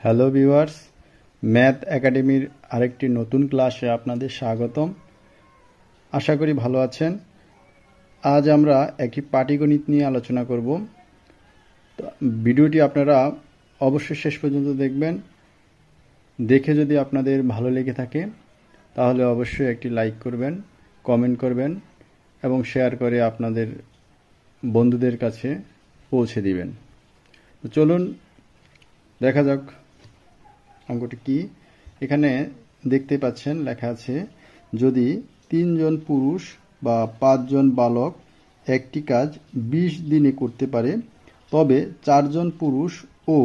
Hello viewers, math একাডেমির আরেকটি নতুন ক্লাসে আপনাদের স্বাগতম। আশা করি ভালো আছেন। আজ আমরা একটি পাটিগণিত নিয়ে আলোচনা করব। ভিডিওটি আপনারা অবশ্যই শেষ পর্যন্ত দেখবেন। দেখে যদি আপনাদের ভালো লেগে থাকে তাহলে অবশ্যই একটি লাইক করবেন, কমেন্ট করবেন এবং শেয়ার করে আপনাদের বন্ধুদের কাছে পৌঁছে দিবেন। চলুন দেখা যাক অঙ্কটি কি। এখানে দেখতে পাচ্ছেন লেখা আছে, যদি 3 জন পুরুষ বা 5 জন বালক একটি কাজ 20 দিনে করতে পারে, তবে 4 জন পুরুষ ও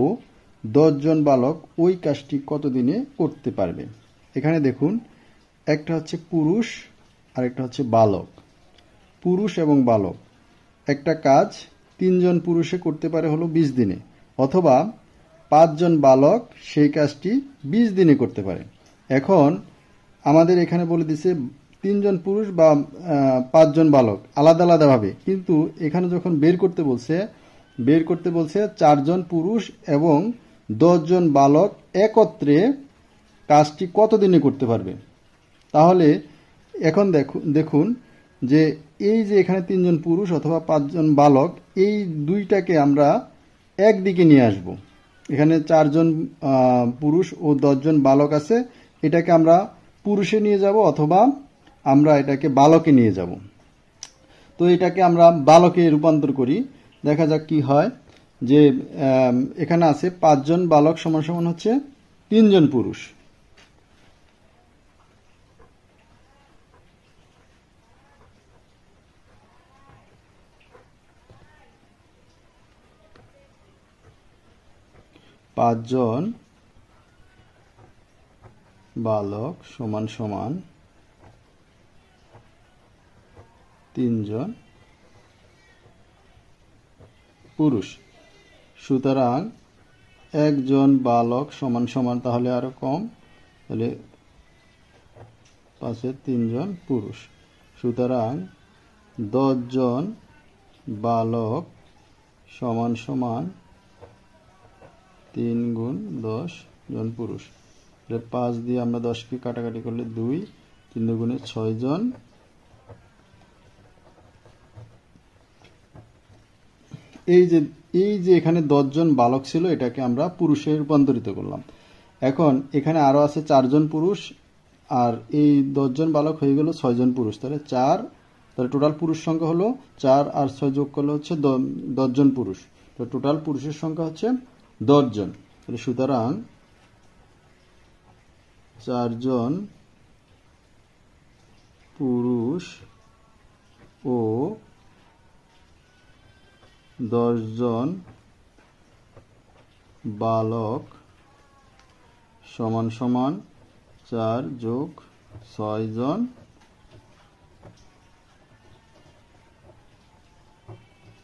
10 জন বালক ওই কাজটি কত দিনে করতে পারবে। এখানে দেখুন, একটা হচ্ছে পুরুষ আর একটা হচ্ছে বালক। পুরুষ এবং বালক একটা কাজ 3 জন পুরুষে করতে পারে হলো 20 দিনে, অথবা 5 জন বালক সেই কাজটি 20 দিনে করতে পারে। এখন আমাদের এখানে বলে দিছে 3 জন পুরুষ বা 5 জন বালক আলাদা আলাদাভাবে, কিন্তু এখানে যখন বের করতে বলছে 4 জন পুরুষ এবং 10 জন বালক একত্রে কাজটি কত দিনে করতে পারবে। তাহলে এখন দেখুন যে এই যে এখানে 3 জন পুরুষ অথবা 5 জন বালক, এই দুইটাকে আমরা একদিকে নিয়ে আসব। এখানে 4 জন পুরুষ ও 10 জন বালক আছে, এটাকে আমরা পুরুষে নিয়ে যাব অথবা আমরা এটাকে বালকে নিয়ে যাব। তো এটাকে আমরা বালকে রূপান্তর করি, দেখা যাক কি হয়। যে এখানে আছে 5 জন বালক সমান সমান হচ্ছে 3 জন পুরুষ। পাঁচ জন বালক সমান সমান 3 জন পুরুষ। সুতরাং একজন বালক সমান সমান, তাহলে আরো কম, তাহলে 5 3 জন পুরুষ। সুতরাং 10 জন বালক সমান সমান 3 গুণ 10 জন পুরুষ। 5 দিয়ে আমরা 10কে কাটাকাটি করলে 2, 3 দুগুণে 6 জন। এই যে এখানে 10 জন বালক ছিল, এটাকে আমরা পুরুষে রূপান্তরিত করলাম। এখন এখানে আরো আছে 4 জন পুরুষ, আর এই 10 জন বালক হয়ে গেল 6 জন পুরুষ। তাহলে টোটাল পুরুষ সংখ্যা হলো 4 আর 6 যোগ করলে হচ্ছে 10 জন পুরুষ। তো টোটাল পুরুষের সংখ্যা হচ্ছে 10 জন। তাহলে সুতরাং 4 জন পুরুষ ও 10 জন বালক সমান সমান 4 যোগ 6 জন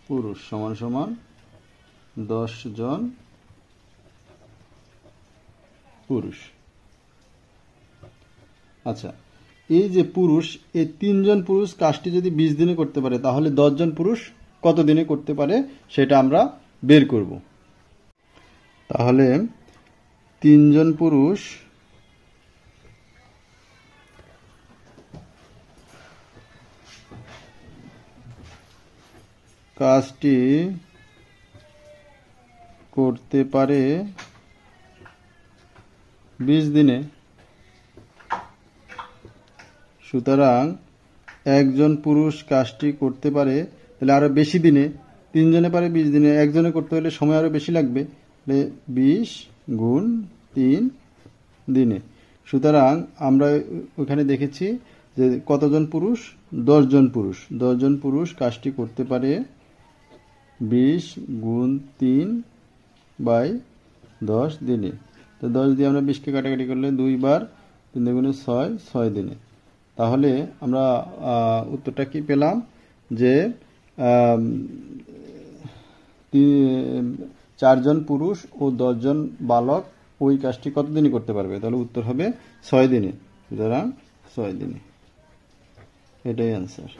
পুরুষ সমান সমান 10 জন পুরুষ। আচ্ছা, এই যে পুরুষ, এই 3 জন পুরুষ কাজটি যদি 20 দিনে করতে পারে, তাহলে 10 জন পুরুষ কত দিনে করতে পারে সেটা আমরা বের করব। তাহলে 3 জন পুরুষ কাজটি করতে পারে 20 দিনে। সুতরাং একজন পুরুষ কাজটি করতে পারে তাহলে আরো বেশি দিনে। 3 জনে পারে 20 দিনে, একজনে করতে হলে সময় আরো বেশি লাগবে, 20 গুণ 3 দিনে। সুতরাং আমরা ওখানে দেখেছি যে কতজন পুরুষ, 10 জন পুরুষ। 10 জন পুরুষ কাজটি করতে পারে 20 গুণ 3/10 দিনে। তো 10 দিয়ে আমরা 20কে কাটাকাটি করলে 2 বার, 3 দুগুণে 6, 6 দিনে। তাহলে আমরা উত্তরটা কি পেলাম, যে 4 জন পুরুষ ও 10 জন বালক ওই কাজটি কত দিনে করতে পারবে। তাহলে উত্তর হবে 6 দিনে। সুতরাং 6 দিনে, এটাই অ্যান্সার।